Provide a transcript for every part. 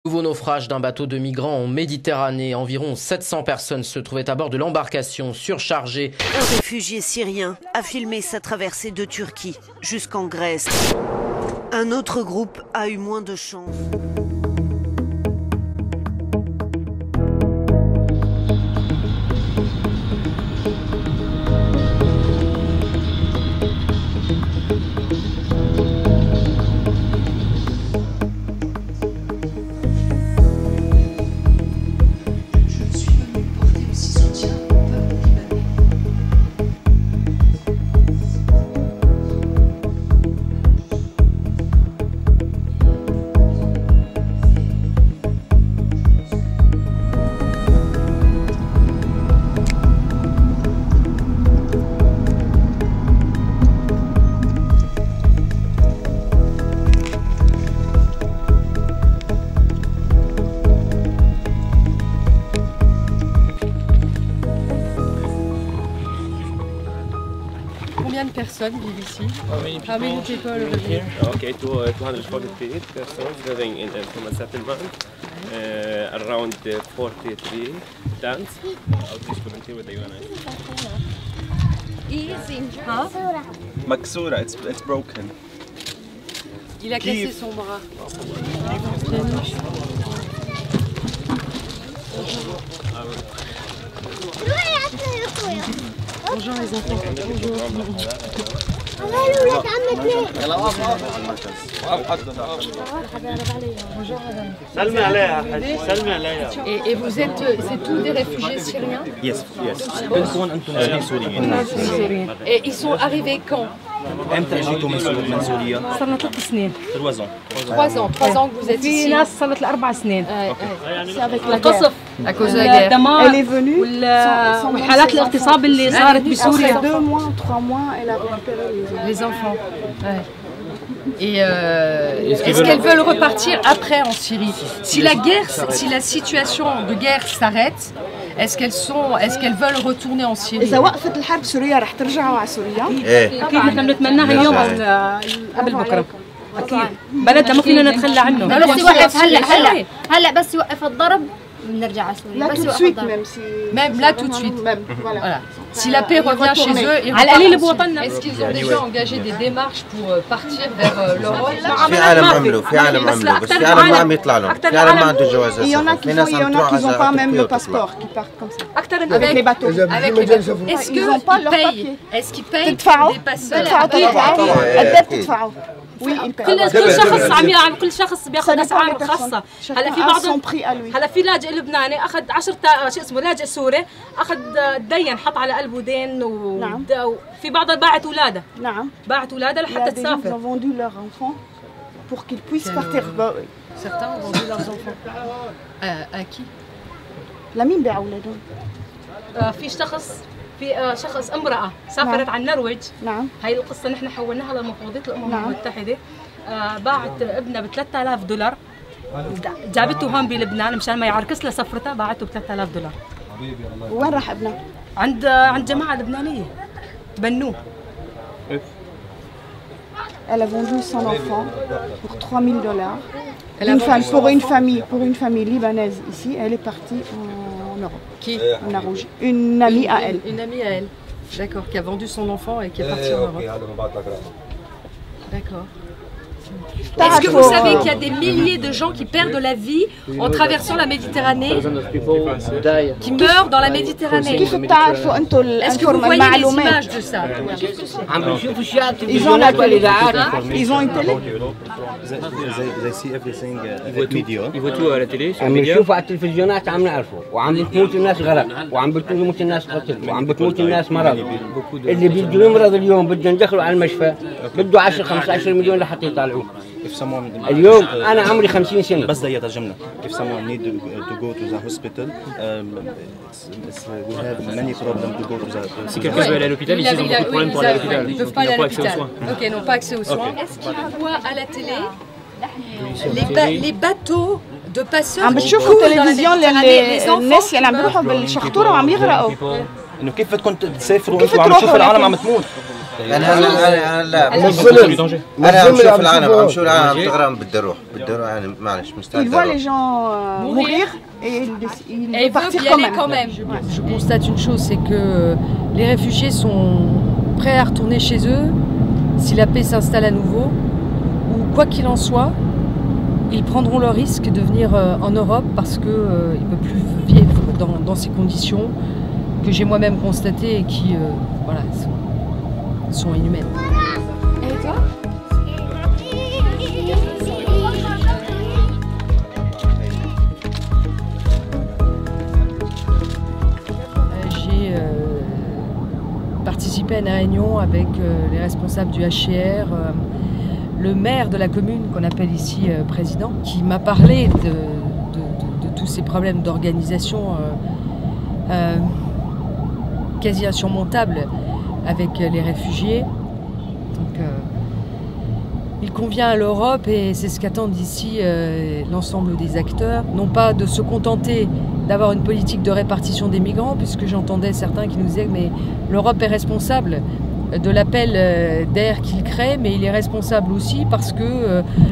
Nouveau naufrage d'un bateau de migrants en Méditerranée. Environ 700 personnes se trouvaient à bord de l'embarcation surchargée. Un réfugié syrien a filmé sa traversée de Turquie jusqu'en Grèce. Un autre groupe a eu moins de chance. Combien de personnes vivent ici? How many people live here? Okay, 243 persons living in from a settlement. Around 43 tents. I'll just volunteer with the UN. Hein? Maksura, it's broken. Il a cassé son bras. Bonjour les enfants. Et vous êtes, c'est tous des réfugiés syriens? Yes. Et ils sont arrivés quand? امتى اجيتوا من سوريا؟ صار 3 سنين. 3 ans. 3 ans que vous êtes في ici. ناس صارت ل 4 سنين. C'est avec la guerre. À cause de la guerre. Elle est venue. والحالات الاغتصاب اللي صارت بسوريا. 2 mois, 3 mois, elle a récupéré Les enfants. Ouais. Et est-ce qu'elles veulent repartir après en Syrie? Si la guerre, si la situation de guerre s'arrête, est-ce qu'elles veulent retourner en Syrie? إذا وقفت الحرب سوريا رح ترجعوا على سوريا؟ اكيد نحن بنتمناها اليوم او قبل بكره. اكيد بلدنا ما فينا نتخلى عنه. بس يوقف هلا بس يوقف الضرب بنرجع على سوريا. Là بس tout de يوقف suite الضرب. Même là tout de suite. Voilà. Si la paix revient chez eux, ils est-ce qu'ils ont déjà engagé des démarches pour partir vers l'Europe? في عالم عملوا بس في عالم ما عم يطلع لهم، في عالم ما عنده جواز Il y en a سفر، في ناس عم تروح qui n'ont pas على même le تركيا وتطلع. passeport, qui partent comme ça. Avec les bateaux. Est-ce Ils n'ont pas qu'ils leur payent? papier. Est-ce qu'ils payent تدفعوا des passeurs? تدفعوا قد ايه بتدفعوا؟ Oui, ils payent. كل شخص عم يعمل كل شخص بياخذ اسعار خاصه. هلا في بعض son prix à lui. هلا في لاجئ لبناني اخذ 10 شو اسمه لاجئ سوري اخذ دين حط على قلبه دين وفي بعضها باعت اولاده. نعم. باعت اولاده Il y a لحتى des gens qui تسافر. ont vendu leurs enfants pour qu'ils puissent partir. Certains ont vendu leurs enfants. À qui? لمين بيعوا أولادهم؟ في شخص امراه سافرت على النرويج. نعم. هاي القصه نحن حولناها لمفوضيه الامم نعم. المتحده. باعت ابنها ب 3000 دولار. جابته هون بلبنان مشان ما يعركس لسفرتها باعته ب 3000 دولار. وين راح ابنها؟ عند جماعه لبنانيه بنوه. Elle a vendu son enfant pour 3000 dollars. Pour une famille libanaise ici, elle est partie en Europe. Qui? Une amie à elle. Une amie à elle. D'accord, qui a vendu son enfant et qui est partie en Europe. D'accord. Est-ce que vous savez qu'il y a des milliers de gens qui perdent la vie en traversant la Méditerranée, qui meurent dans la Méditerranée? كيف بتعرفوا انتم Est-ce que vous voyez les images de ça? Ils ont la télé. Ils ont une télé. They see everything at media. Ils voient tout à la télé, sur les عم médias. نشوفه على التلفزيونات عم نعرفه وعم بتموت الناس غرق وعم بتموت الناس قتل وعم بتموت الناس مرض اللي بده يمرض اليوم بده ندخله على المشفى بده 10 15 مليون لحتى يطلعوه If someone اليوم انا عمري 50 سنه بس بدي اترجم لك. If someone need to go to the hospital, we have many problems to go to the. Si quelqu'un veut aller à l'hôpital, ici ils ont beaucoup de problèmes pour aller à l'hôpital. Ils ne peuvent pas aller à l'hôpital. Ok, ils n'ont pas accès aux soins. Est-ce qu'ils voient à la télé les bateaux de passeurs عم qui بتشوفوا coulent dans la التلفزيون Méditerranée, les enfants الناس اللي qui عم meurent? بيروحوا بالشخطوره وعم يغرقوا. انه كيف بدكم تسافروا وانتم عم تشوفوا العالم عم تموت؟ انا لا انا بشوف العالم عم شوف العالم بتغرم بدي اروح يعني معلش مستعد. Il voit les gens mourir et il veut partir quand même. Je constate une chose, c'est que les réfugiés sont prêts à retourner chez eux si la paix s'installe à nouveau, ou quoi qu'il en soit, ils prendront le risque de venir en Europe parce qu'ils ne peuvent plus vivre dans ces conditions que j'ai moi-même constatées et qui voilà, sont inhumaines. Et toi? J'ai participé à une réunion avec les responsables du HCR, le maire de la commune, qu'on appelle ici président, qui m'a parlé de tous ces problèmes d'organisation quasi insurmontables avec les réfugiés. Donc, il convient à l'Europe, et c'est ce qu'attendent ici l'ensemble des acteurs, non pas de se contenter d'avoir une politique de répartition des migrants, puisque j'entendais certains qui nous disaient mais l'Europe est responsable de l'appel d'air qu'il crée, mais il est responsable aussi parce que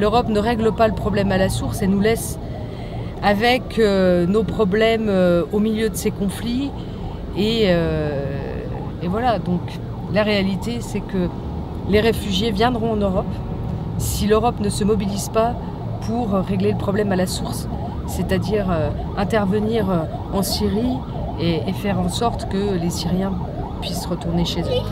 l'Europe ne règle pas le problème à la source et nous laisse avec nos problèmes au milieu de ces conflits. Et voilà, donc la réalité, c'est que les réfugiés viendront en Europe si l'Europe ne se mobilise pas pour régler le problème à la source, c'est-à-dire intervenir en Syrie et faire en sorte que les Syriens puissent retourner chez eux.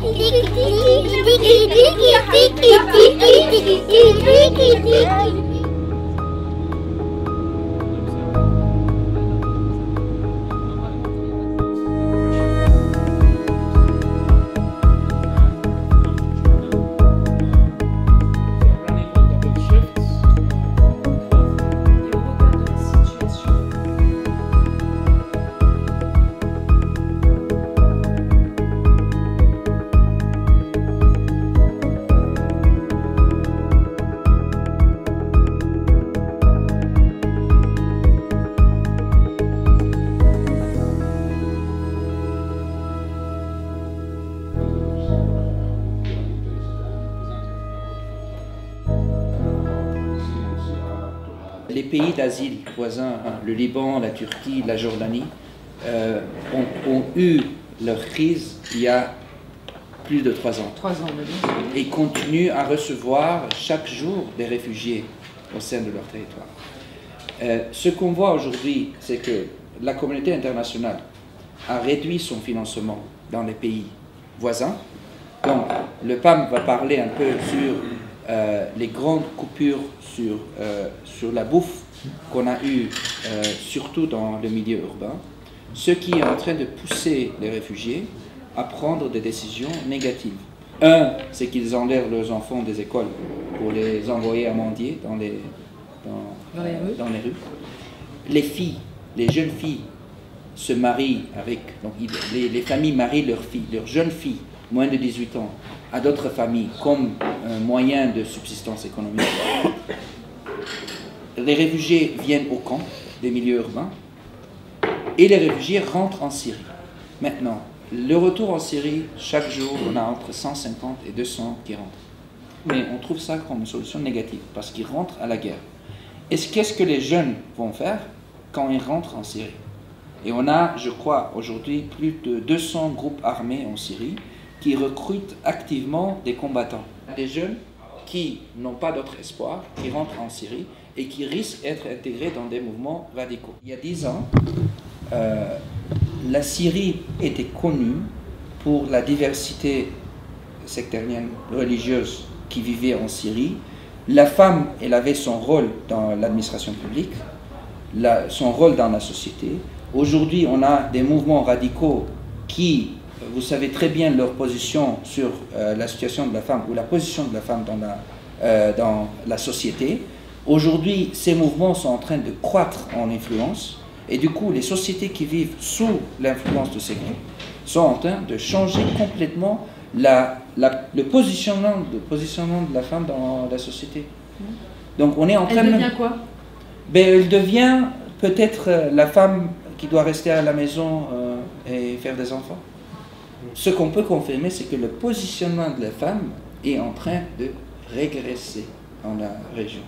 Les pays d'asile voisins, le Liban, la Turquie, la Jordanie, ont eu leur crise il y a plus de 3 ans. 3 ans, et continuent à recevoir chaque jour des réfugiés au sein de leur territoire. Ce qu'on voit aujourd'hui, c'est que la communauté internationale a réduit son financement dans les pays voisins. Donc, le PAM va parler un peu sur les grandes coupures sur la bouffe qu'on a eu surtout dans le milieu urbain, ce qui est en train de pousser les réfugiés à prendre des décisions négatives. Un, c'est qu'ils enlèvent leurs enfants des écoles pour les envoyer à mendier dans les rues. Les filles, les jeunes filles se marient avec, donc les familles marient leurs jeunes filles, moins de 18 ans, à d'autres familles comme un moyen de subsistance économique. Les réfugiés viennent au camp des milieux urbains et les réfugiés rentrent en Syrie. Maintenant, le retour en Syrie, chaque jour, on a entre 150 et 200 qui rentrent. Mais on trouve ça comme une solution négative parce qu'ils rentrent à la guerre. Et qu'est-ce que les jeunes vont faire quand ils rentrent en Syrie? Et on a, je crois, aujourd'hui plus de 200 groupes armés en Syrie qui recrutent activement des combattants. Des jeunes qui n'ont pas d'autre espoir, qui rentrent en Syrie et qui risquent d'être intégrés dans des mouvements radicaux. Il y a 10 ans, la Syrie était connue pour la diversité sectarienne religieuse qui vivait en Syrie. La femme, elle avait son rôle dans l'administration publique, son rôle dans la société. Aujourd'hui, on a des mouvements radicaux qui, vous savez très bien leur position sur la situation de la femme ou la position de la femme dans la société. Aujourd'hui, ces mouvements sont en train de croître en influence et du coup, les sociétés qui vivent sous l'influence de ces groupes sont en train de changer complètement le positionnement de la femme dans la société. Donc on est en train Elle devient quoi? Elle devient peut-être la femme qui doit rester à la maison et faire des enfants. Ce qu'on peut confirmer, c'est que le positionnement de la femme est en train de régresser dans la région,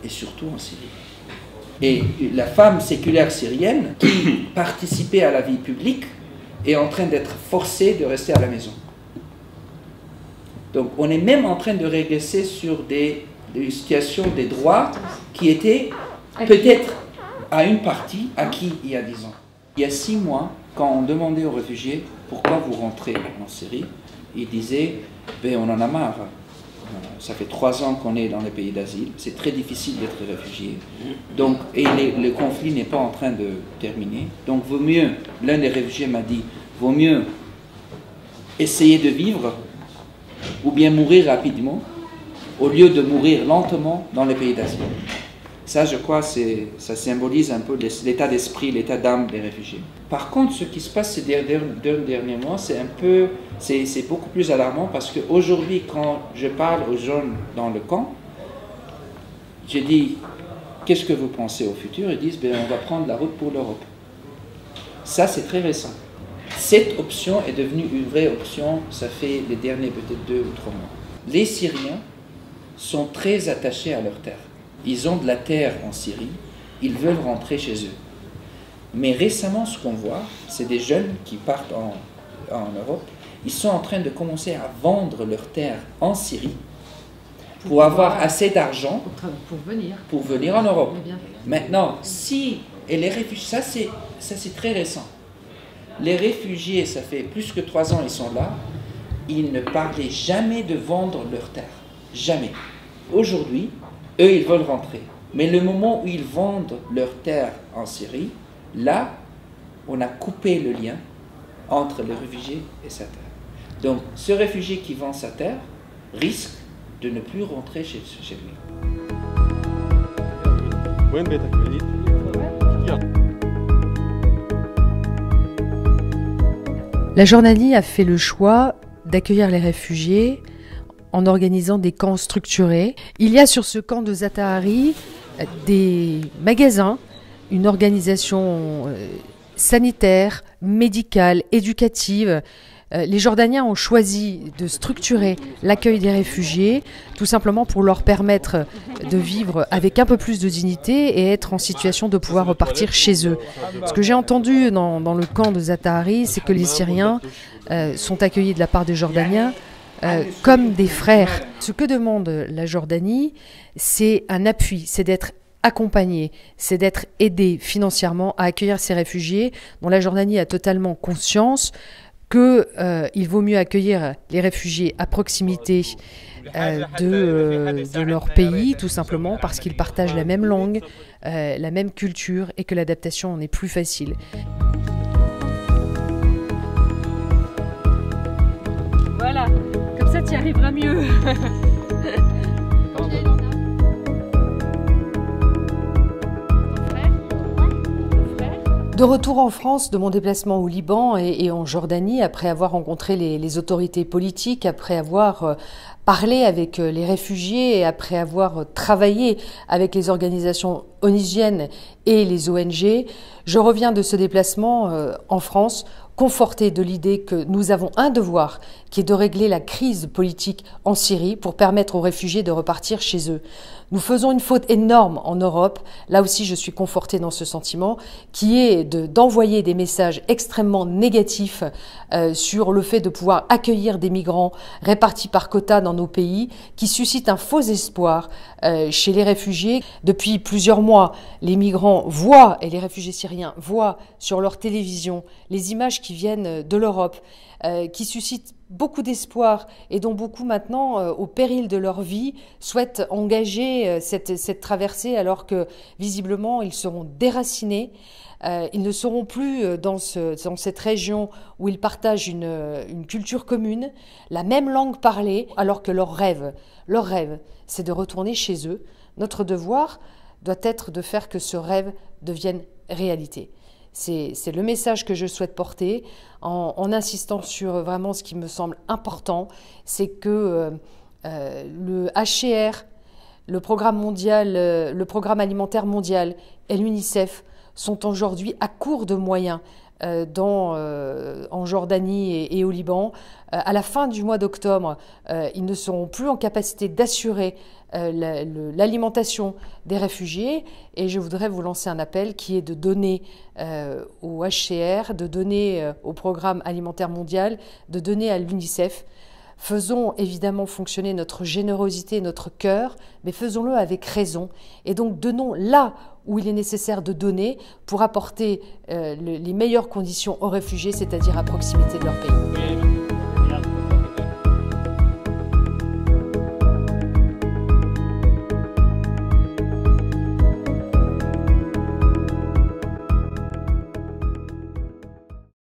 et surtout en Syrie. Et la femme séculaire syrienne qui participait à la vie publique est en train d'être forcée de rester à la maison. Donc on est même en train de régresser sur des situations des droits qui étaient peut-être à une partie acquis il y a 10 ans. Il y a 6 mois, quand on demandait aux réfugiés pourquoi vous rentrez en Syrie, ils disaient ben, on en a marre. Ça fait 3 ans qu'on est dans les pays d'asile, c'est très difficile d'être réfugié. Donc, et le conflit n'est pas en train de terminer. Donc vaut mieux, l'un des réfugiés m'a dit, vaut mieux essayer de vivre ou bien mourir rapidement au lieu de mourir lentement dans les pays d'asile. Ça, je crois, ça symbolise un peu l'état d'esprit, l'état d'âme des réfugiés. Par contre, ce qui se passe ces deux derniers mois, c'est beaucoup plus alarmant parce qu'aujourd'hui, quand je parle aux jeunes dans le camp, j'ai dit, qu'est-ce que vous pensez au futur? Ils disent, ben, on va prendre la route pour l'Europe. Ça, c'est très récent. Cette option est devenue une vraie option, ça fait les derniers peut-être 2 ou 3 mois. Les Syriens sont très attachés à leur terre. Ils ont de la terre en Syrie, ils veulent rentrer chez eux. Mais récemment, ce qu'on voit, c'est des jeunes qui partent en Europe, ils sont en train de commencer à vendre leur terre en Syrie pour avoir assez d'argent pour venir en Europe. Maintenant, et les réfugiés, ça c'est très récent. Les réfugiés, ça fait plus que 3 ans, ils sont là, ils ne parlaient jamais de vendre leur terre. Jamais. Aujourd'hui, eux, ils veulent rentrer. Mais le moment où ils vendent leur terre en Syrie, là, on a coupé le lien entre le réfugié et sa terre. Donc, ce réfugié qui vend sa terre risque de ne plus rentrer chez lui. La Jordanie a fait le choix d'accueillir les réfugiés en organisant des camps structurés. Il y a sur ce camp de Zatahari des magasins, une organisation sanitaire, médicale, éducative. Les Jordaniens ont choisi de structurer l'accueil des réfugiés, tout simplement pour leur permettre de vivre avec un peu plus de dignité et être en situation de pouvoir repartir chez eux. Ce que j'ai entendu dans le camp de Zatahari, c'est que les Syriens sont accueillis de la part des Jordaniens comme des frères. Ce que demande la Jordanie, c'est un appui, c'est d'être accompagné, c'est d'être aidé financièrement à accueillir ces réfugiés dont la Jordanie a totalement conscience qu'il vaut mieux accueillir les réfugiés à proximité de leur pays, tout simplement parce qu'ils partagent la même langue, la même culture et que l'adaptation en est plus facile. Voilà, comme ça tu y arriveras mieux. De retour en France, de mon déplacement au Liban et en Jordanie, après avoir rencontré les autorités politiques, après avoir parlé avec les réfugiés et après avoir travaillé avec les organisations onusiennes et les ONG, je reviens de ce déplacement en France, conforté de l'idée que nous avons un devoir, qui est de régler la crise politique en Syrie pour permettre aux réfugiés de repartir chez eux. Nous faisons une faute énorme en Europe, là aussi je suis confortée dans ce sentiment, qui est d'envoyer des messages extrêmement négatifs sur le fait de pouvoir accueillir des migrants répartis par quota dans nos pays, qui suscitent un faux espoir chez les réfugiés. Depuis plusieurs mois, les migrants voient, et les réfugiés syriens voient sur leur télévision, les images qui viennent de l'Europe, qui suscitent beaucoup d'espoir et dont beaucoup maintenant, au péril de leur vie, souhaitent engager cette traversée alors que visiblement ils seront déracinés. Ils ne seront plus dans cette région où ils partagent une culture commune, la même langue parlée, alors que leur rêve, c'est de retourner chez eux. Notre devoir doit être de faire que ce rêve devienne réalité. C'est le message que je souhaite porter en insistant sur vraiment ce qui me semble important, c'est que le HCR, le programme alimentaire mondial et l'UNICEF sont aujourd'hui à court de moyens en Jordanie et au Liban. À la fin du mois d'octobre, ils ne seront plus en capacité d'assurer l'alimentation des réfugiés, et je voudrais vous lancer un appel qui est de donner au HCR, de donner au Programme alimentaire mondial, de donner à l'UNICEF. Faisons évidemment fonctionner notre générosité, notre cœur, mais faisons-le avec raison. Et donc donnons là où il est nécessaire de donner pour apporter les meilleures conditions aux réfugiés, c'est-à-dire à proximité de leur pays.